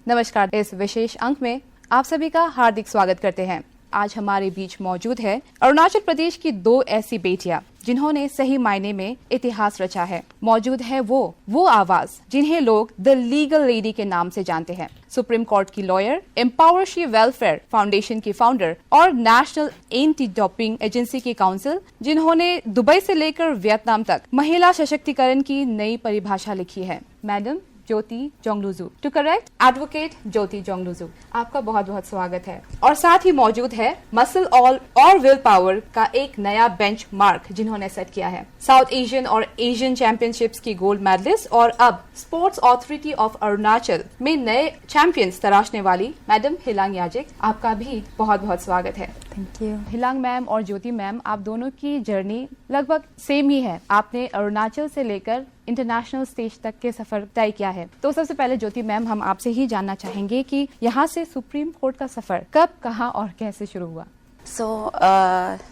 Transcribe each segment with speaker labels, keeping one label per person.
Speaker 1: नमस्कार। इस विशेष अंक में आप सभी का हार्दिक स्वागत करते हैं। आज हमारे बीच मौजूद है अरुणाचल प्रदेश की दो ऐसी बेटियां जिन्होंने सही मायने में इतिहास रचा है। मौजूद है वो आवाज जिन्हें लोग द लीगल लेडी के नाम से जानते हैं। सुप्रीम कोर्ट की lawyer, empower she welfare foundation की फाउंडर और नेशनल एंटी डोपिंग एजेंसी की काउंसिल, जिन्होंने दुबई से लेकर वियतनाम तक महिला सशक्तिकरण की नई परिभाषा लिखी है। Madam Jyoti Jonglujoo, to correct advocate Jyoti Jonglujoo, आपका बहुत बहुत स्वागत है। और साथ ही मौजूद है मसल ऑल और विल पावर का एक नया बेंच मार्क जिन्होंने सेट किया है। साउथ एशियन और एशियन चैंपियनशिप्स की गोल्ड मेडलिस्ट और अब स्पोर्ट्स अथॉरिटी ऑफ अरुणाचल में नए चैंपियंस तराशने वाली मैडम हिलांग याजिक, आपका भी बहुत बहुत स्वागत है।
Speaker 2: Thank you.
Speaker 1: हिलांग मैम और ज्योति मैम, आप दोनों की जर्नी लगभग सेम ही है। आपने अरुणाचल से लेकर इंटरनेशनल स्टेज तक के सफर तय किया है। तो सबसे पहले ज्योति मैम, हम आपसे ही जानना चाहेंगे कि यहाँ से सुप्रीम कोर्ट का सफर कब, कहाँ और कैसे शुरू हुआ?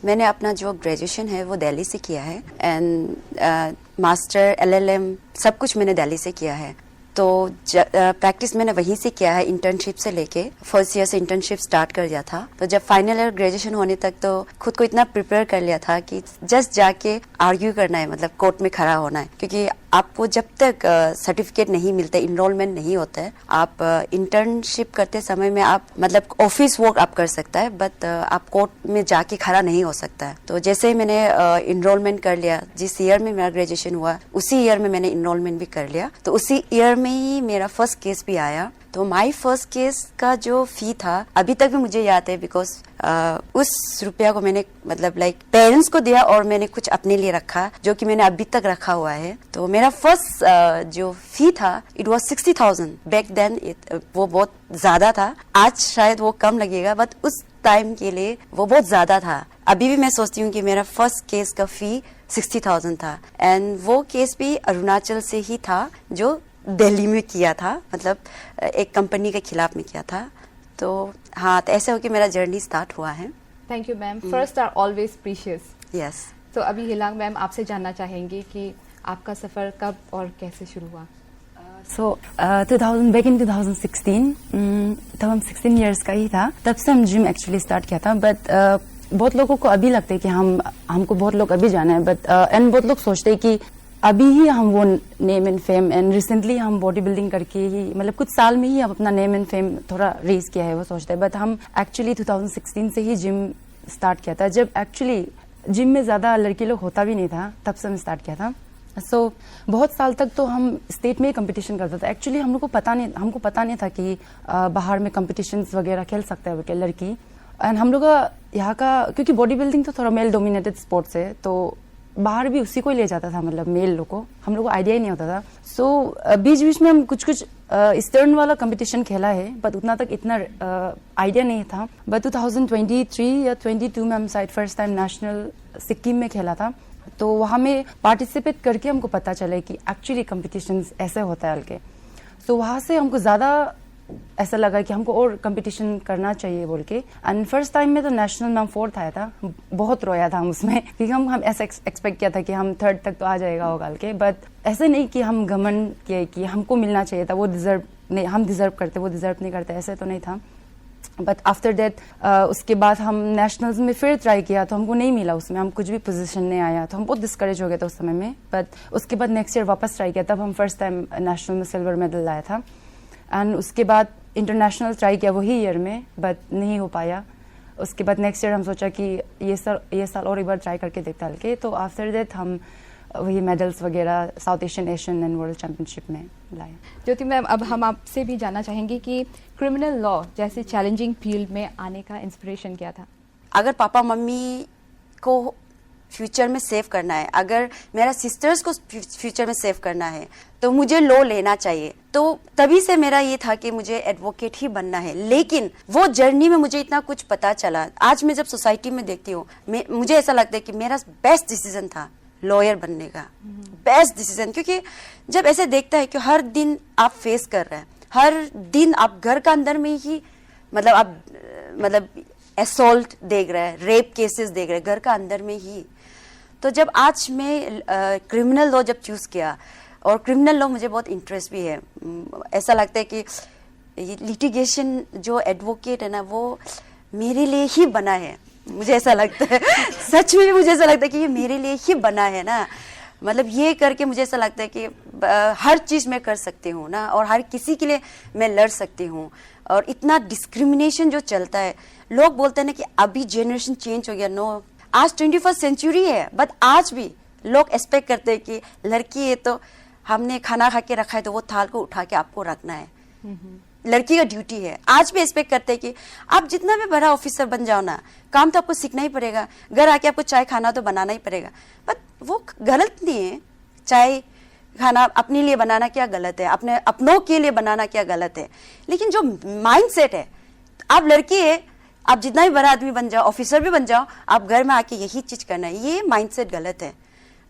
Speaker 2: मैंने अपना जो ग्रेजुएशन है वो दिल्ली से किया है एंड मास्टर LLM सब कुछ मैंने दिल्ली से किया है। तो प्रैक्टिस मैंने वहीं से किया है, इंटर्नशिप से लेके फर्स्ट ईयर से इंटर्नशिप स्टार्ट कर दिया था। तो जब फाइनल ईयर ग्रेजुएशन होने तक तो खुद को इतना प्रिपेयर कर लिया था कि जस्ट जाके आर्ग्यू करना है, मतलब कोर्ट में खड़ा होना है। क्योंकि आपको जब तक सर्टिफिकेट नहीं मिलते, इनरोलमेंट नहीं होता है, आप इंटर्नशिप करते समय में आप मतलब ऑफिस वर्क आप कर सकता है, बट आप कोर्ट में जाके खड़ा नहीं हो सकता है। तो जैसे ही मैंने इनरोलमेंट कर लिया, जिस ईयर में मेरा ग्रेजुएशन हुआ उसी ईयर में मैंने इनरोलमेंट भी कर लिया। तो उसी ईयर में ही मेरा फर्स्ट केस भी आया। तो माई फर्स्ट केस का जो फी था अभी तक भी मुझे याद है, बिकॉज उस रुपया को मैंने मतलब लाइक पेरेंट्स को दिया और मैंने कुछ अपने लिए रखा, जो कि मैंने अभी तक रखा हुआ है। तो मेरा फर्स्ट जो फी था इट वाज 60,000 बैक देन। वो बहुत ज्यादा था, आज शायद वो कम लगेगा, बट उस टाइम के लिए वो बहुत ज्यादा था। अभी भी मैं सोचती हूँ कि मेरा फर्स्ट केस का फी 60,000 था एंड वो केस भी अरुणाचल से ही था, जो दिल्ली में किया था, मतलब एक कंपनी के खिलाफ में किया था। तो हाँ, तो ऐसे होके मेरा जर्नी स्टार्ट हुआ है।
Speaker 1: Thank you ma'am. First are always precious.
Speaker 2: Yes.
Speaker 1: तो अभी हिलांग मैम, आपसे जानना चाहेंगे कि आपका सफर कब और कैसे शुरू हुआ?
Speaker 2: 2000 बैक इन 2016 तब हम 16 इयर्स का ही था, तब से हम जिम एक्चुअली स्टार्ट किया था। बट बहुत लोगों को अभी लगता है कि हमको बहुत लोग अभी जाना है, बट एंड बहुत लोग सोचते हैं कि अभी ही हम वो name and fame and recently हम बॉडी बिल्डिंग करके ही, मतलब कुछ साल में ही हम अपना नेम एंड फेम थोड़ा रेज किया है, वो सोचते हैं। बट हम एक्चुअली 2016 से ही जिम स्टार्ट किया था, जब एक्चुअली जिम में ज्यादा लड़की लोग होता भी नहीं था, तब से हम स्टार्ट किया था। सो बहुत साल तक तो हम स्टेट में ही कंपटीशन करता था। एक्चुअली हमको पता नहीं था कि बाहर में कंपटीशंस वगैरह खेल सकते हैं लड़की। एंड हम लोग का यहाँ का, क्योंकि बॉडी बिल्डिंग तो थोड़ा मेल डोमिनेटेड स्पोर्ट्स है, तो बाहर भी उसी को ही ले जाता था, मतलब मेल लोग को, हम लोग को आइडिया ही नहीं होता था। सो बीच बीच में हम कुछ ईस्टर्न वाला कंपटीशन खेला है, बट उतना तक इतना आइडिया नहीं था। बट 2023 या 22 में हम शायद फर्स्ट टाइम नेशनल सिक्किम में खेला था। तो वहाँ में पार्टिसिपेट करके हमको पता चला कि एक्चुअली कंपटीशन ऐसे होता है हल्के। सो वहाँ से हमको ज्यादा ऐसा लगा कि हमको और कंपटीशन करना चाहिए बोल के। एंड फर्स्ट टाइम में तो नेशनल में हम 4th आया था, बहुत रोया था हम उसमें, क्योंकि हम ऐसा एक्सपेक्ट किया था कि हम 3rd तक तो आ जाएगा होगा के। बट ऐसे नहीं कि हम घमंड किए कि हमको मिलना चाहिए था, वो डिजर्व नहीं, हम डिजर्व करते, वो डिजर्व नहीं करते, ऐसे तो नहीं था। बट आफ्टर दैट उसके बाद हम नेशनल्स में फिर ट्राई किया, तो हमको नहीं मिला, उसमें हम कुछ भी पोजीशन नहीं आया, तो हम बहुत डिस्करेज हो गए थे उस समय में। बट उसके बाद नेक्स्ट ईयर वापस ट्राई किया, तब हम फर्स्ट टाइम नेशनल में सिल्वर मेडल लाया था। एंड उसके बाद इंटरनेशनल ट्राई किया वही ईयर में, बट नहीं हो पाया। उसके बाद नेक्स्ट ईयर हम सोचा कि ये साल और एक बार ट्राई करके देखते हल्के। तो आफ्टर दैट हम वही मेडल्स वगैरह south Asian and world championship में लाए।
Speaker 1: ज्योति मैम, अब हम आपसे भी जानना चाहेंगे कि क्रिमिनल लॉ जैसे चैलेंजिंग फील्ड में आने का इंस्पिरेशन क्या था?
Speaker 2: अगर पापा मम्मी को फ्यूचर में सेव करना है, अगर मेरा सिस्टर्स को फ्यूचर में सेव करना है, तो मुझे लॉ लेना चाहिए। तो तभी से मेरा ये था कि मुझे एडवोकेट ही बनना है। लेकिन वो जर्नी में मुझे इतना कुछ पता चला, आज मैं जब सोसाइटी में देखती हूँ, मुझे ऐसा लगता है कि मेरा बेस्ट डिसीजन था लॉयर बनने का, बेस्ट डिसीजन। क्योंकि जब ऐसे देखता है कि हर दिन आप फेस कर रहे हैं, हर दिन आप घर का अंदर में ही, मतलब आप असॉल्ट देख रहे हैं, रेप केसेस देख रहे हैं घर का अंदर में ही। तो जब आज मैं क्रिमिनल लॉ जब चूज किया, और क्रिमिनल लॉ मुझे बहुत इंटरेस्ट भी है, ऐसा लगता है कि
Speaker 3: ये लिटिगेशन जो एडवोकेट है ना, वो मेरे लिए ही बना है, मुझे ऐसा लगता है। सच में मुझे ऐसा लगता है कि ये मेरे लिए ही बना है ना। मतलब ये करके मुझे ऐसा लगता है कि हर चीज़ मैं कर सकती हूँ ना, और हर किसी के लिए मैं लड़ सकती हूँ। और इतना डिस्क्रिमिनेशन जो चलता है, लोग बोलते हैं ना कि अभी जनरेशन चेंज हो गया। नो, आज 21st सेंचुरी है, बट आज भी लोग एक्सपेक्ट करते हैं कि लड़की है तो हमने खाना खा के रखा है तो वो थाल को उठा के आपको रखना है, लड़की का ड्यूटी है। आज भी एक्सपेक्ट करते हैं कि आप जितना भी बड़ा ऑफिसर बन जाओ ना, काम तो आपको सीखना ही पड़ेगा, घर आके आपको चाय खाना तो बनाना ही पड़ेगा। बट वो गलत नहीं है, चाय खाना अपने लिए बनाना क्या गलत है, अपने अपनों के लिए बनाना क्या गलत है। लेकिन जो माइंडसेट है, आप लड़की है, आप जितना भी बड़ा आदमी बन जाओ, ऑफिसर भी बन जाओ, आप घर में आके यही चीज करना है, ये माइंडसेट गलत है।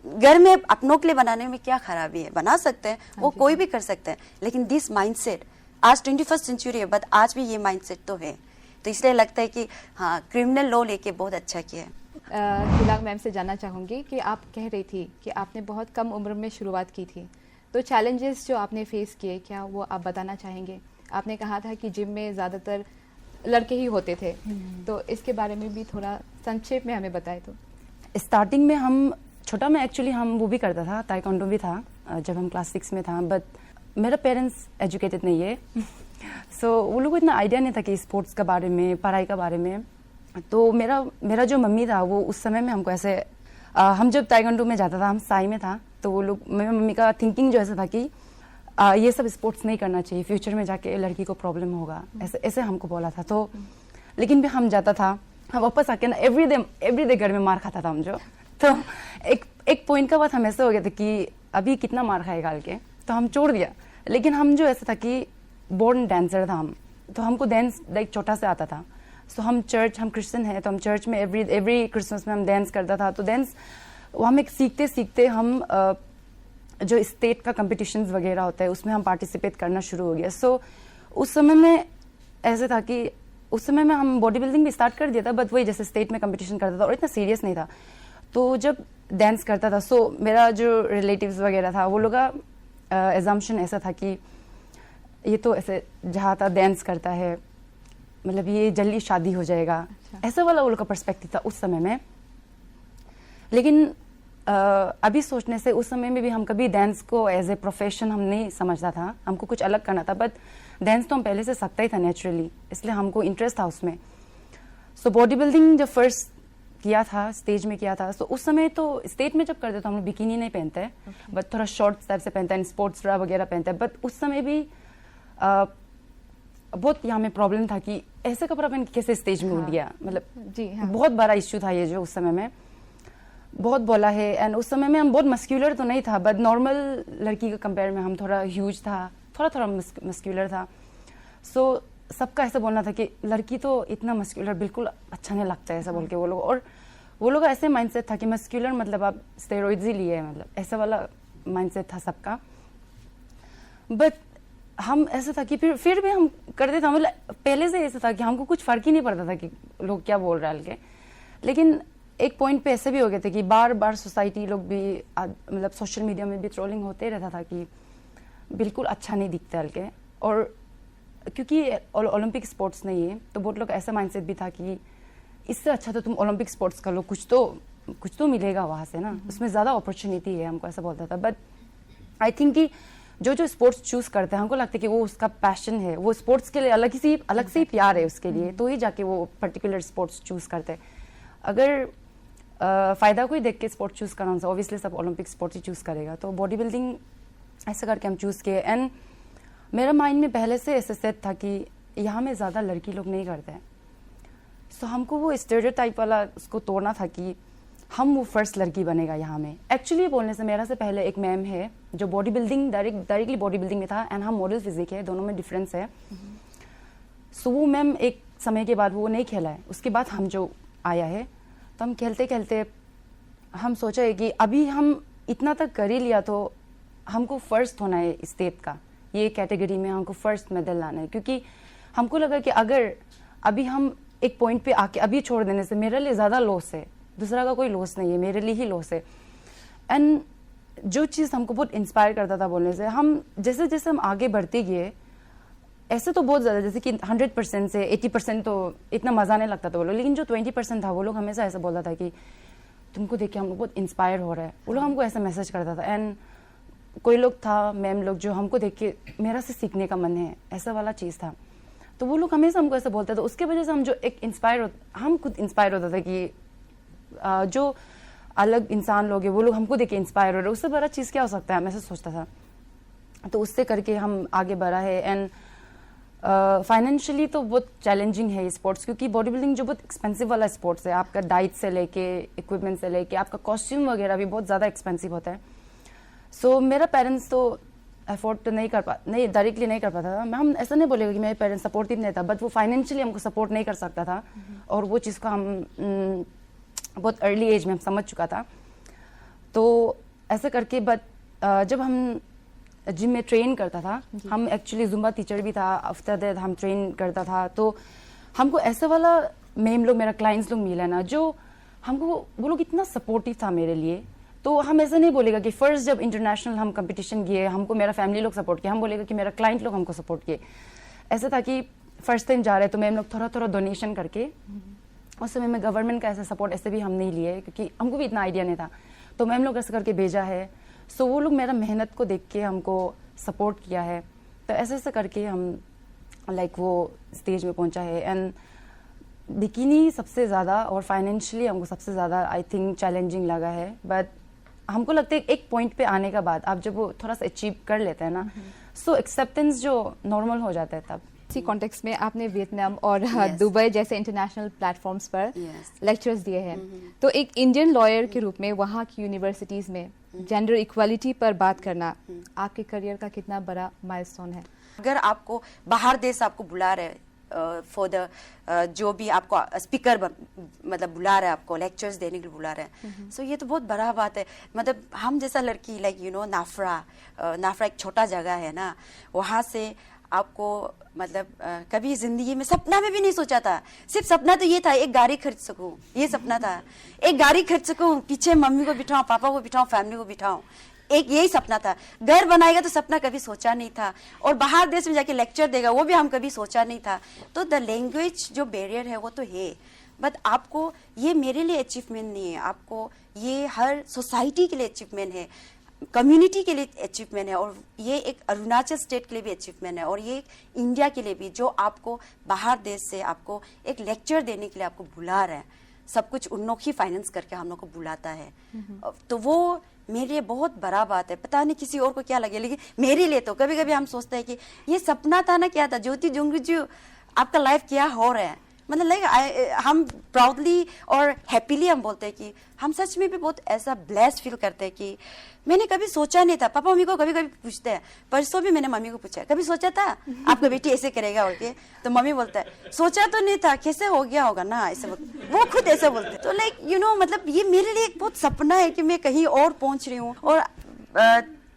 Speaker 3: घर में अपनों के लिए बनाने में क्या खराबी है, बना सकते हैं, वो कोई भी कर सकते हैं। लेकिन दिस माइंडसेट, आज 21st सेंचुरी है, बट आज भी ये माइंडसेट तो है। तो इसलिए लगता है कि हाँ, क्रिमिनल लॉ लेके बहुत अच्छा किया है।
Speaker 1: दिलाग मैम से जानना चाहूँगी कि आप कह रही थी कि आपने बहुत कम उम्र में शुरुआत की थी, तो चैलेंजेस जो आपने फेस किए, क्या वो आप बताना चाहेंगे? आपने कहा था कि जिम में ज़्यादातर लड़के ही होते थे, तो इसके बारे में भी थोड़ा संक्षेप में हमें बताएं। तो
Speaker 2: स्टार्टिंग में हम छोटा में एक्चुअली हम वो भी करता था, ताइक्वांडो भी था जब हम क्लास 6 में था। बट मेरा पेरेंट्स एजुकेटेड नहीं है सो वो लोगों को इतना आइडिया नहीं था कि स्पोर्ट्स के बारे में, पढ़ाई के बारे में। तो मेरा जो मम्मी था वो उस समय में हमको ऐसे हम जब ताइक्वांडो में जाता था, हम साई में था, तो वो लोग, मेरी मम्मी का थिंकिंग जो ऐसा था कि ये सब स्पोर्ट्स नहीं करना चाहिए, फ्यूचर में जाके लड़की को प्रॉब्लम होगा, ऐसे ऐसे हमको बोला था। तो लेकिन भी हम जाता था, हम वापस आके ना एवरीडे घर में मार खाता था हम जो। तो एक पॉइंट का बाद हम ऐसे हो गए थे कि अभी कितना मार खाएगा के, तो हम छोड़ दिया। लेकिन हम जो ऐसा था कि बोर्न डांसर था हम, तो हमको डांस लाइक छोटा से आता था। सो हम क्रिश्चियन हैं, तो हम चर्च में एवरी क्रिसमस में हम डांस करता था। तो डांस वहाँ में सीखते सीखते हम जो स्टेट का कंपटीशंस वगैरह होता है उसमें हम पार्टिसिपेट करना शुरू हो गया। सो उस समय में ऐसे था कि उस समय में हम बॉडी बिल्डिंग भी स्टार्ट कर दिया था, बट वही जैसे स्टेट में कंपटीशन करता था और इतना सीरियस नहीं था। तो जब डांस करता था, सो मेरा जो रिलेटिव्स वगैरह था वो लोग का एजम्पशन ऐसा था कि ये तो ऐसे जहाँ था डांस करता है, मतलब ये जल्दी शादी हो जाएगा। अच्छा। ऐसा वाला वो लोग का पर्सपेक्टिव था उस समय में। लेकिन अभी सोचने से उस समय में भी हम कभी डांस को एज ए प्रोफेशन हम नहीं समझता था, हमको कुछ अलग करना था। बट डांस तो हम पहले से सकता ही था नेचुरली, इसलिए हमको इंटरेस्ट था उसमें। सो बॉडी बिल्डिंग जब फर्स्ट किया था, स्टेज में किया था, तो उस समय तो स्टेज में जब करते तो हम लोग बिकिनी नहीं पहनते हैं, बट थोड़ा शॉर्ट टाइप से पहनते हैं, स्पोर्ट्स ब्रा वगैरह पहनते हैं। बट उस समय भी बहुत यहाँ में प्रॉब्लम था कि ऐसे कपड़ा पहन के कैसे स्टेज में उठ गया, मतलब
Speaker 1: जी हाँ।
Speaker 2: बहुत बड़ा इश्यू था ये जो उस समय में बहुत बोला है। एंड उस समय में हम बहुत मस्क्यूलर तो नहीं था, बट नॉर्मल लड़की के कंपेयर में हम थोड़ा ह्यूज था, थोड़ा मस्क्यूलर था। सो सबका ऐसा बोलना था कि लड़की तो इतना मस्क्यूलर बिल्कुल अच्छा नहीं लगता है, ऐसा बोल के वो लोग। और वो लोग ऐसे माइंडसेट था कि मस्क्यूलर मतलब आप स्टेरॉइड्स ही लिए, मतलब ऐसा वाला माइंडसेट था सबका। बट हम ऐसा था कि फिर भी हम करते थे, मतलब पहले से ऐसा था कि हमको कुछ फर्क ही नहीं पड़ता था कि लोग क्या बोल रहे हैं। लेकिन एक पॉइंट पे ऐसे भी हो गए थे कि बार बार सोसाइटी लोग भी, मतलब सोशल मीडिया में भी ट्रोलिंग होते रहता था कि बिल्कुल अच्छा नहीं दिखता हल्के। और क्योंकि ओलंपिक स्पोर्ट्स नहीं है, तो बहुत लोग ऐसा माइंडसेट भी था कि इससे अच्छा तो तुम ओलंपिक स्पोर्ट्स कर लो, कुछ तो मिलेगा वहाँ से ना, उसमें ज़्यादा अपॉर्चुनिटी है, हमको ऐसा बोलता था। बट आई थिंक कि जो स्पोर्ट्स चूज करते हैं, हमको लगता है कि वो उसका पैशन है, वो स्पोर्ट्स के लिए अलग से ही प्यार है उसके लिए, तो ही जाके वो पर्टिकुलर स्पोर्ट्स चूज करते हैं। अगर फ़ायदा कोई देख के स्पोर्ट चूज़ करना होता, ऑब्वियसली सब ओलंपिक स्पोर्ट्स ही चूज़ करेगा। तो बॉडी बिल्डिंग ऐसा करके हम चूज़ किए। एंड मेरा माइंड में पहले से ऐसे सेट था कि यहाँ में ज़्यादा लड़की लोग नहीं करते हैं। सो हमको वो स्टेरियोटाइप वाला उसको तोड़ना था कि हम वो फर्स्ट लड़की बनेगा यहाँ में। एक्चुअली बोलने से मेरा से पहले एक मैम है जो body building directly body building में था, एंड हम मॉडल फिजिक है, दोनों में डिफरेंस है। सो वो मैम एक समय के बाद वो नहीं खेला है, उसके बाद हम जो आया है, तो हम खेलते खेलते हम सोचा है कि अभी हम इतना तक कर ही लिया तो हमको फर्स्ट होना है स्टेट का, ये कैटेगरी में हमको फर्स्ट मेडल लाना है। क्योंकि हमको लगा कि अगर अभी हम एक पॉइंट पे आके अभी छोड़ देने से मेरे लिए ज़्यादा लॉस है, दूसरा का कोई लॉस नहीं है, मेरे लिए ही लॉस है। एंड जो चीज़ हमको बहुत इंस्पायर करता था बोलने से, हम जैसे जैसे हम आगे बढ़ते गए, ऐसे तो बहुत ज़्यादा, जैसे कि 100% से 80% तो इतना मज़ा नहीं लगता था वो लोग, लेकिन जो 20% था वो लोग हमेशा ऐसा बोलता था कि तुमको देख के हम लोग बहुत इंस्पायर हो रहा है, वो लोग हमको ऐसा मैसेज करता था। एंड कोई लोग था, मैम लोग, जो हमको देख के मेरा से सीखने का मन है, ऐसा वाला चीज़ था। तो वो लोग हमेशा हमको ऐसा बोलते थे, उसके वजह से हम जो एक हम खुद इंस्पायर होता था कि जो अलग इंसान लोग हैं वो लोग हमको देख के इंस्पायर हो रहे, उससे बड़ा चीज़ क्या हो सकता है, मैं ऐसा सोचता था। तो उससे करके हम आगे बढ़ा है। एंड फाइनेंशियली तो बहुत चैलेंजिंग है ये स्पोर्ट्स, क्योंकि बॉडी बिल्डिंग जो बहुत एक्सपेंसिव वाला स्पोर्ट्स है, आपका डाइट से लेके इक्विपमेंट से लेके आपका कॉस्ट्यूम वगैरह भी बहुत ज़्यादा एक्सपेंसिव होता है। सो मेरा पेरेंट्स तो अफोर्ड तो नहीं डायरेक्टली नहीं कर पाता था। हम ऐसा नहीं बोलेगा कि मेरे पेरेंट्स सपोर्टिव नहीं था, बट वो फाइनेंशियली हमको सपोर्ट नहीं कर सकता था, और वो चीज़ को हम बहुत अर्ली एज में हम समझ चुका था। तो ऐसा करके बट जब हम जिम में ट्रेन करता था, हम एक्चुअली जुम्बा टीचर भी था, आफ्टर दैट हम ट्रेन करता था, तो हमको ऐसे वाला मैम लोग, मेरा क्लाइंट्स लोग मिला ना, जो हमको वो लोग इतना सपोर्टिव था मेरे लिए। तो हम ऐसा नहीं बोलेगा कि फर्स्ट जब इंटरनेशनल हम कंपटीशन किए हमको मेरा फैमिली लोग सपोर्ट किया, हम बोलेगा कि मेरा क्लाइंट लोग हमको सपोर्ट किए। ऐसा था कि फर्स्ट टाइम जा रहे तो मैम लोग थोड़ा थोड़ा डोनेशन करके, उस समय में गवर्नमेंट का ऐसा सपोर्ट ऐसे भी हम नहीं लिए, क्योंकि हमको भी इतना आइडिया नहीं था, तो मैम लोग ऐसा करके भेजा है। सो वो लोग मेरा मेहनत को देख के हमको सपोर्ट किया है, तो ऐसे ऐसे करके हम वो स्टेज में पहुंचा है। एंड बिकिनी सबसे ज़्यादा और फाइनेंशियली हमको सबसे ज़्यादा आई थिंक चैलेंजिंग लगा है, बट हमको लगता है एक पॉइंट पे आने के बाद आप जब वो थोड़ा सा अचीव कर लेते हैं ना, सो एक्सेप्टेंस जो नॉर्मल हो जाता है तब।
Speaker 1: इसी कॉन्टेक्स्ट में आपने वियतनाम और दुबई जैसे इंटरनेशनल प्लेटफॉर्म्स पर लेक्चर्स दिए हैं, तो एक इंडियन लॉयर के रूप में वहाँ की यूनिवर्सिटीज में जेंडर इक्वालिटी पर बात करना आपके करियर का कितना बड़ा माइलस्टोन है?
Speaker 3: अगर आपको बाहर देश आपको बुला रहे फॉर द जो भी आपको स्पीकर मतलब बुला रहा है, आपको लेक्चर्स देने के लिए बुला रहे हैं, सो ये तो बहुत बड़ा बात है। मतलब हम जैसा लड़की नाफरा एक छोटा जगह है ना, वहाँ से आपको मतलब कभी जिंदगी में सपना में भी नहीं सोचा था। सिर्फ सपना तो ये था एक गाड़ी खरीद सकूं, ये सपना था, एक गाड़ी खरीद सकूं, पीछे मम्मी को बिठाऊं, पापा को बिठाऊं, फैमिली को बिठाऊं, एक यही सपना था। घर बनाएगा तो सपना कभी सोचा नहीं था, और बाहर देश में जाके लेक्चर देगा वो भी हम कभी सोचा नहीं था। तो द लैंग्वेज जो बैरियर है वो तो है, बट आपको ये मेरे लिए अचीवमेंट नहीं है, आपको ये हर सोसाइटी के लिए अचीवमेंट है, कम्युनिटी के लिए अचीवमेंट है, और ये एक अरुणाचल स्टेट के लिए भी अचीवमेंट है, और ये इंडिया के लिए भी, जो आपको बाहर देश से आपको एक लेक्चर देने के लिए आपको बुला रहे हैं। सब कुछ उन लोग ही फाइनेंस करके हम लोग को बुलाता है, तो वो मेरे लिए बहुत बड़ा बात है। पता नहीं किसी और को क्या लगे, लेकिन मेरे लिए तो कभी कभी हम सोचते हैं कि ये सपना था ना, क्या था ज्योति जुंगजू, आपका लाइफ क्या हो रहा है। मतलब हम प्राउडली और हैप्पीली हम बोलते हैं कि हम सच में भी बहुत ऐसा ब्लेस्ड फील करते हैं कि मैंने कभी सोचा नहीं था। पापा मम्मी को कभी कभी पूछते हैं, परसों भी मैंने मम्मी को पूछा, कभी सोचा था आपका बेटी ऐसे करेगा और के, तो मम्मी बोलता है सोचा तो नहीं था, कैसे हो गया होगा ना, ऐसे वो खुद ऐसे बोलते। तो मतलब ये मेरे लिए एक बहुत सपना है कि मैं कहीं और पहुंच रही हूँ, और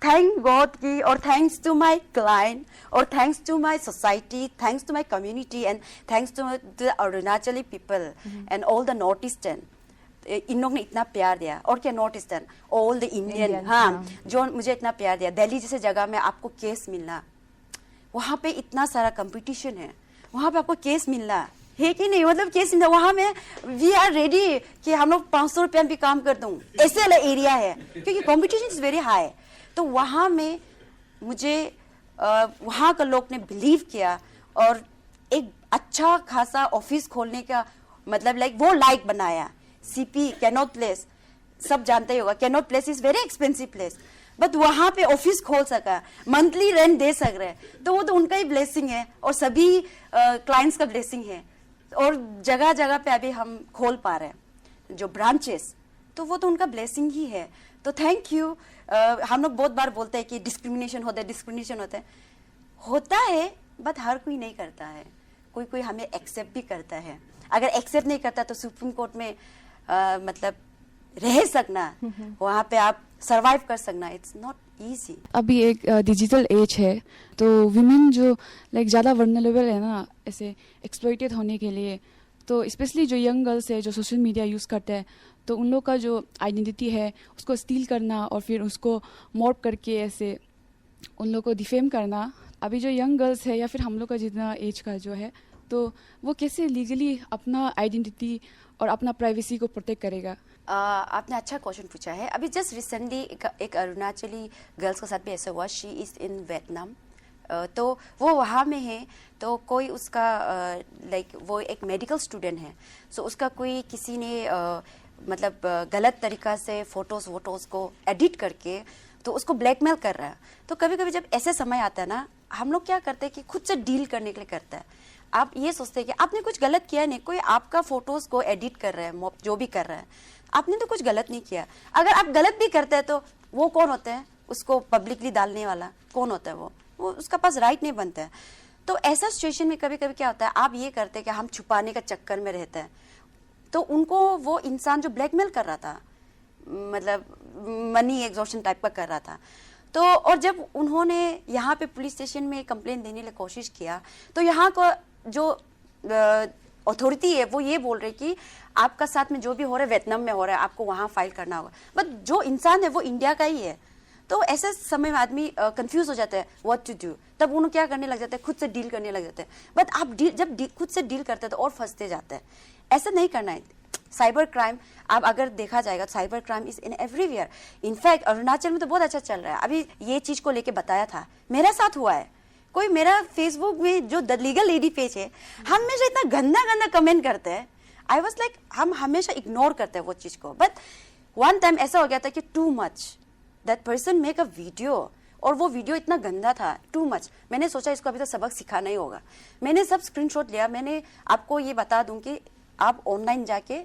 Speaker 3: थैंक गॉड की, और थैंक्स टू माय क्लाइंट, और thanks to my society, thanks to my community, and thanks to the Arunachali people and all the north eastern. इन लोग ने इतना प्यार दिया, और क्या north eastern, all the Indian, हाँ, जो मुझे इतना प्यार दिया। दिल्ली जैसे जगह में आपको केस मिलना, वहाँ पे इतना सारा कंपटीशन है, वहाँ पे आपको केस मिलना है कि नहीं, मतलब केस मिलना, वहाँ में वी आर रेडी कि हम लोग 500 रुपया भी काम कर दूँ, ऐसे वाला एरिया है, क्योंकि कॉम्पिटिशन इज वेरी हाई। तो वहाँ में मुझे वहाँ का लोग ने बिलीव किया, और एक अच्छा खासा ऑफिस खोलने का मतलब वो लाइक बनाया। सीपी कैनॉट प्लेस सब जानते ही होगा, cannot place is very expensive place, but वहाँ पे ऑफिस खोल सका, मंथली रेंट दे सक रहे, तो वो तो उनका ही ब्लेसिंग है, और सभी क्लाइंट्स का ब्लेसिंग है, और जगह जगह पे अभी हम खोल पा रहे हैं जो ब्रांचेस, तो वो तो उनका ब्लेसिंग ही है। तो थैंक यू। हम लोग बहुत बार बोलते हैं कि डिस्क्रिमिनेशन होता है, बट हर कोई नहीं करता है, कोई कोई हमें एक्सेप्ट भी करता है। अगर एक्सेप्ट नहीं करता तो सुप्रीम कोर्ट में मतलब रह सकना, वहाँ पे आप सरवाइव कर सकना, इट्स नॉट इजी।
Speaker 4: अभी एक डिजिटल एज है, तो विमेन जो ज़्यादा वर्नरेबल है ना ऐसे एक्सप्लॉइटेड होने के लिए, तो स्पेशली जो यंग गर्ल्स है जो सोशल मीडिया यूज़ करते हैं, तो उन लोग का जो आइडेंटिटी है उसको स्टील करना और फिर उसको मॉर्फ करके ऐसे उन लोग को डिफेम करना, अभी जो यंग गर्ल्स है या फिर हम लोग का जितना एज का जो है, तो वो कैसे लीगली अपना आइडेंटिटी और अपना प्राइवेसी को प्रोटेक्ट करेगा?
Speaker 3: आपने अच्छा क्वेश्चन पूछा है। अभी जस्ट रिसेंटली एक अरुणाचली गर्ल्स के साथ भी ऐसा हुआ। शी इज़ इन वियतनाम, तो वो वहाँ में है, तो कोई उसका लाइक वो एक मेडिकल स्टूडेंट है, सो उसका कोई किसी ने मतलब गलत तरीका से फोटोज़ को एडिट करके तो उसको ब्लैकमेल कर रहा है। तो कभी कभी जब ऐसे समय आता है ना, हम लोग क्या करते हैं कि खुद से डील करने के लिए करता है। आप ये सोचते हैं कि आपने कुछ गलत किया नहीं, कोई आपका फोटोज़ को एडिट कर रहा है, जो भी कर रहा है, आपने तो कुछ गलत नहीं किया। अगर आप गलत भी करते हैं तो वो कौन होता है, उसको पब्लिकली डालने वाला कौन होता है? वो उसका पास राइट नहीं बनता है। तो ऐसा सिचुएशन में कभी कभी क्या होता है, आप ये करते हैं कि हम छुपाने का चक्कर में रहते हैं, तो उनको वो इंसान जो ब्लैकमेल कर रहा था, मतलब मनी एग्जॉर्शन टाइप का कर रहा था, तो और जब उन्होंने यहाँ पे पुलिस स्टेशन में कंप्लेंट देने की कोशिश किया, तो यहाँ को जो अथॉरिटी है वो ये बोल रही कि आपका साथ में जो भी हो रहा है वियतनाम में हो रहा है, आपको वहाँ फाइल करना होगा, बट जो इंसान है वो इंडिया का ही है। तो ऐसे समय में आदमी कंफ्यूज हो जाता है व्हाट टू डू, तब उन्हें क्या करने लग जाते हैं, खुद से डील करने लग जाते हैं। बट आप जब खुद से डील करते हैं तो और फंसते जाते हैं। ऐसा नहीं करना है। साइबर क्राइम, आप अगर देखा जाएगा, cyber crime is in everywhere. In fact Arunachal में तो बहुत अच्छा चल रहा है। अभी ये चीज को लेके बताया था, मेरा साथ हुआ है। कोई मेरा फेसबुक में जो द लीगल लेडी पेज है, हमेशा इतना गंदा गंदा कमेंट करते हैं। आई वॉज लाइक, हम हमेशा इग्नोर करते हैं वो चीज को। बट वन टाइम ऐसा हो गया था कि too much, that person make a video, और वो वीडियो इतना गंदा था, टू मच। मैंने सोचा इसको अभी तो सबक सिखाना ही होगा। मैंने सब स्क्रीनशॉट लिया। मैंने आपको ये बता दूं कि आप ऑनलाइन जाके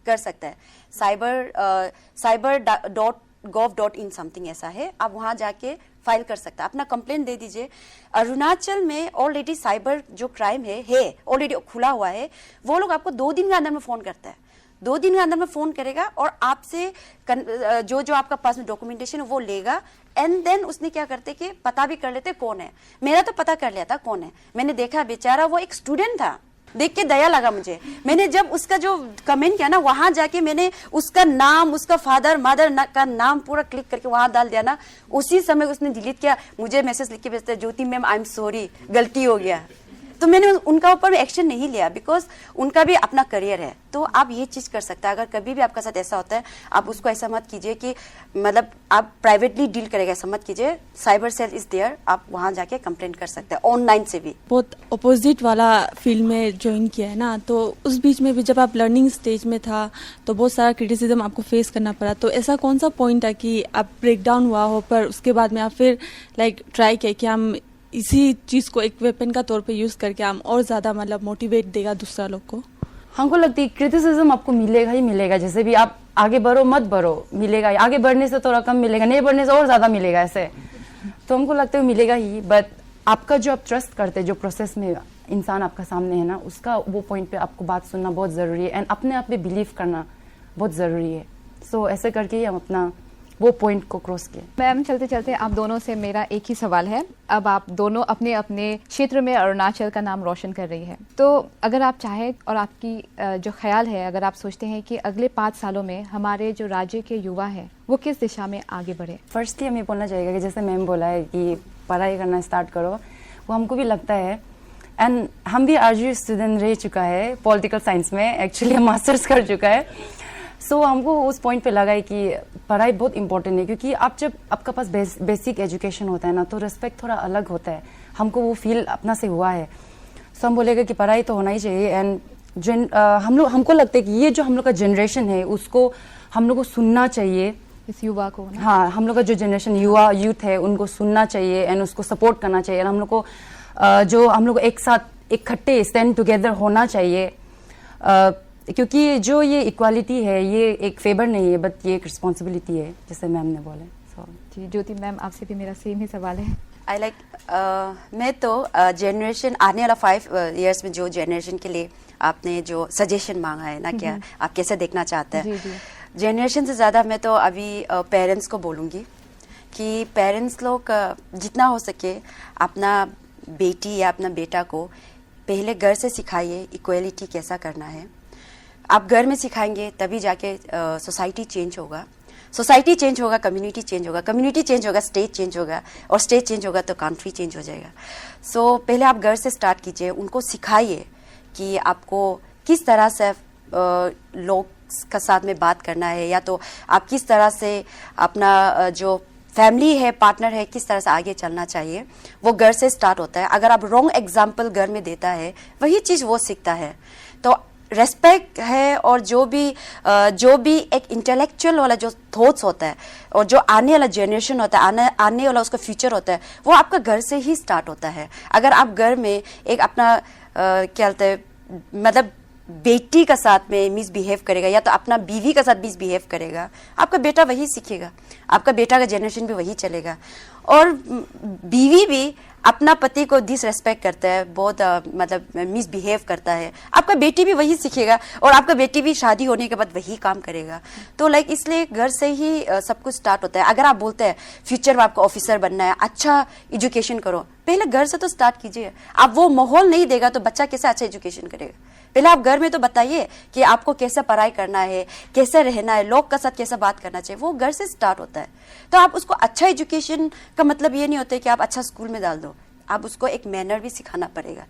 Speaker 3: कर सकते हैं, cyber.gov.in समथिंग ऐसा है, आप वहाँ जाके फाइल कर सकते हैं, अपना कंप्लेंट दे दीजिए। अरुणाचल में ऑलरेडी साइबर जो क्राइम है ऑलरेडी खुला हुआ है। वो लोग आपको 2 दिन के अंदर में फोन करता है, 2 दिन के अंदर में फोन करेगा और आपसे जो आपका पास में डॉक्यूमेंटेशन है वो लेगा, एंड देन उसने क्या करते कि पता भी कर लेते कौन है। मेरा तो पता कर लिया था कौन है। मैंने देखा बेचारा वो एक स्टूडेंट था, देख के दया लगा मुझे। मैंने जब उसका जो कमेंट किया ना, वहां जाके मैंने उसका नाम, उसका फादर मदर का नाम पूरा क्लिक करके वहां डाल दिया ना, उसी समय उसने डिलीट किया। मुझे मैसेज लिख के भेजता है, ज्योति मैम आई एम सॉरी, गलती हो गया। तो मैंने उनका ऊपर एक्शन नहीं लिया, बिकॉज उनका भी अपना करियर है। तो आप ये चीज कर सकते हैं। अगर कभी भी आपका साथ ऐसा होता है, आप उसको ऐसा मत कीजिए कि मतलब आप प्राइवेटली डील करेगा, ऐसा मत कीजिए। साइबर सेल इज देयर, आप वहां जाके कंप्लेंट कर सकते हैं ऑनलाइन से भी।
Speaker 5: बहुत अपोजिट वाला फील्ड में ज्वाइन किया है ना, तो उस बीच में भी जब आप लर्निंग स्टेज में था तो बहुत सारा क्रिटिसिज्म आपको फेस करना पड़ा। तो ऐसा कौन सा पॉइंट है कि आप ब्रेक डाउन हुआ हो, पर उसके बाद में आप फिर ट्राई किया कि हम इसी चीज को एक वेपन का तौर पे यूज करके हम और ज्यादा मतलब मोटिवेट देगा दूसरा लोग को?
Speaker 2: हमको लगती है क्रिटिसिज्म आपको मिलेगा ही मिलेगा, जैसे भी आप आगे बढ़ो मत बढ़ो मिलेगा। आगे बढ़ने से थोड़ा कम मिलेगा, नहीं बढ़ने से और ज्यादा मिलेगा ऐसे। तो हमको लगता है मिलेगा ही। बट आपका जो आप ट्रस्ट करते हैं, जो प्रोसेस में इंसान आपका सामने है ना, उसका वो पॉइंट पे आपको बात सुनना बहुत जरूरी है, एंड अपने आप पे बिलीव करना बहुत जरूरी है। सो ऐसे करके ही हम अपना वो पॉइंट को क्रॉस किया।
Speaker 1: मैम, चलते चलते आप दोनों से मेरा एक ही सवाल है। अब आप दोनों अपने अपने क्षेत्र में अरुणाचल का नाम रोशन कर रही है, तो अगर आप चाहें और आपकी जो ख्याल है, अगर आप सोचते हैं कि अगले 5 सालों में हमारे जो राज्य के युवा हैं वो किस दिशा में आगे बढ़े?
Speaker 2: फर्स्टली हमें बोलना चाहिए कि जैसे मैम बोला है कि पढ़ाई करना स्टार्ट करो, वो हमको भी लगता है। एंड हम भी आरजी स्टूडेंट रह चुका है पॉलिटिकल साइंस में, एक्चुअली मास्टर्स कर चुका है। सो हमको उस पॉइंट पे लगा है कि पढ़ाई बहुत इंपॉर्टेंट है, क्योंकि आप जब आपका पास बेसिक एजुकेशन होता है ना, तो रिस्पेक्ट थोड़ा अलग होता है। हमको वो फील अपना से हुआ है। सो हम बोलेगा कि पढ़ाई तो होना ही चाहिए। एंड हमको लगता है कि ये जो हम लोग का जनरेशन है उसको हम लोग को सुनना चाहिए,
Speaker 1: इस युवा को ना?
Speaker 2: हाँ, हम लोग का जो जनरेशन यूथ है उनको सुनना चाहिए एंड उसको सपोर्ट करना चाहिए। और हम लोग को जो हम लोग एक साथ इकट्ठे स्टैंड टुगेदर होना चाहिए, क्योंकि जो ये इक्वालिटी है ये एक फेवर नहीं है, बट ये एक रिस्पॉन्सिबिलिटी है, जैसे मैम ने बोले।
Speaker 1: जी ज्योति मैम, आपसे भी मेरा सेम ही सवाल है।
Speaker 3: आई लाइक मैं तो जनरेशन आने वाला 5 years में जो जनरेशन के लिए आपने जो सजेशन मांगा है ना, क्या आप कैसे देखना चाहते हैं, जनरेशन से ज़्यादा मैं तो अभी पेरेंट्स को बोलूँगी कि पेरेंट्स लोग जितना हो सके अपना बेटी या अपना बेटा को पहले घर से सिखाइए इक्वलिटी कैसा करना है। आप घर में सिखाएंगे तभी जाके सोसाइटी चेंज होगा। सोसाइटी चेंज होगा, कम्युनिटी चेंज होगा, कम्युनिटी चेंज होगा, स्टेट चेंज होगा, और स्टेट चेंज होगा तो कंट्री चेंज हो जाएगा। सो पहले आप घर से स्टार्ट कीजिए, उनको सिखाइए कि आपको किस तरह से लोग का साथ में बात करना है, या तो आप किस तरह से अपना जो फैमिली है, पार्टनर है, किस तरह से आगे चलना चाहिए। वो घर से स्टार्ट होता है। अगर आप रॉन्ग एग्जाम्पल घर में देता है, वही चीज़ वो सीखता है। तो रेस्पेक्ट है, और जो भी एक इंटेलेक्चुअल वाला जो थॉट्स होता है, और जो आने वाला जनरेशन होता है, आने वाला उसका फ्यूचर होता है, वो आपका घर से ही स्टार्ट होता है। अगर आप घर में एक अपना क्या बोलते हैं, मतलब बेटी का साथ में मिसबिहेव करेगा, या तो अपना बीवी का साथ मिसबिहेव करेगा, आपका बेटा वही सीखेगा, आपका बेटा का जनरेशन भी वही चलेगा। और बीवी भी अपना पति को डिसरेस्पेक्ट करता है, बहुत मतलब मिसबिहेव करता है, आपका बेटी भी वही सीखेगा, और आपका बेटी भी शादी होने के बाद वही काम करेगा। तो लाइक इसलिए घर से ही सब कुछ स्टार्ट होता है। अगर आप बोलते हैं फ्यूचर में आपको ऑफिसर बनना है, अच्छा एजुकेशन करो, पहले घर से तो स्टार्ट कीजिए। आप वो माहौल नहीं देगा तो बच्चा कैसे अच्छा एजुकेशन करेगा? पहले आप घर में तो बताइए कि आपको कैसे पढ़ाई करना है, कैसे रहना है, लोग का साथ कैसे बात करना चाहिए, वो घर से स्टार्ट होता है। तो आप उसको अच्छा एजुकेशन का मतलब ये नहीं होता है कि आप अच्छा स्कूल में डाल दो, आप उसको एक मैनर भी सिखाना पड़ेगा,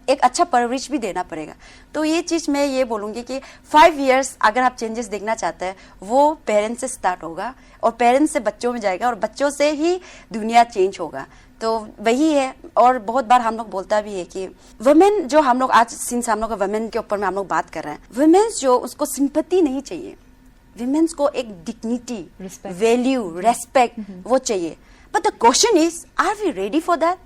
Speaker 3: एक अच्छा परवरिश भी देना पड़ेगा। तो ये चीज़ मैं ये बोलूँगी कि 5 years अगर आप चेंजेस देखना चाहते हैं, वो पेरेंट्स से स्टार्ट होगा, और पेरेंट्स से बच्चों में जाएगा, और बच्चों से ही दुनिया चेंज होगा। तो वही है। और बहुत बार हम लोग बोलता भी है कि वुमेन जो हम लोग आज, सिंस हम लोग वुमेन के ऊपर में हम लोग बात कर रहे हैं, वुमेन्स जो उसको सिंपैथी नहीं चाहिए, वुमेन्स को एक डिग्निटी, वैल्यू, रेस्पेक्ट वो चाहिए। But the question is, are we ready for that?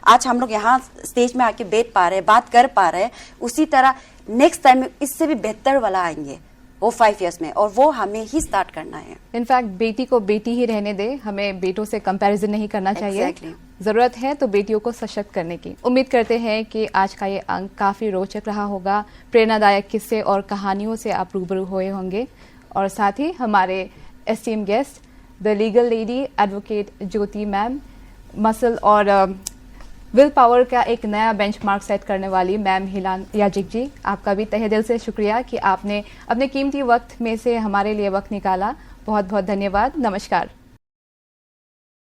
Speaker 3: आज हम लोग यहाँ स्टेज में आके बैठ पा रहे हैं, बात कर पा रहे हैं, उसी तरह नेक्स्ट टाइम इससे भी बेहतर वाला आएंगे वो 5 years में, और वो हमें ही स्टार्ट करना है।
Speaker 1: इनफैक्ट बेटी को बेटी ही रहने दे, हमें बेटों से कंपैरिजन नहीं करना चाहिए।
Speaker 3: Exactly.
Speaker 1: जरूरत है तो बेटियों को सशक्त करने की। उम्मीद करते हैं कि आज का ये अंक काफी रोचक रहा होगा, प्रेरणादायक किस्से और कहानियों से आप रूबरू हुए होंगे, और साथ ही हमारे esteem guest the legal lady advocate Jyoti ma'am, muscle और विल पावर का एक नया बेंचमार्क सेट करने वाली मैम हिलान याजिक जी, आपका भी तहे दिल से शुक्रिया कि आपने अपने कीमती वक्त में से हमारे लिए वक्त निकाला। बहुत बहुत धन्यवाद। नमस्कार।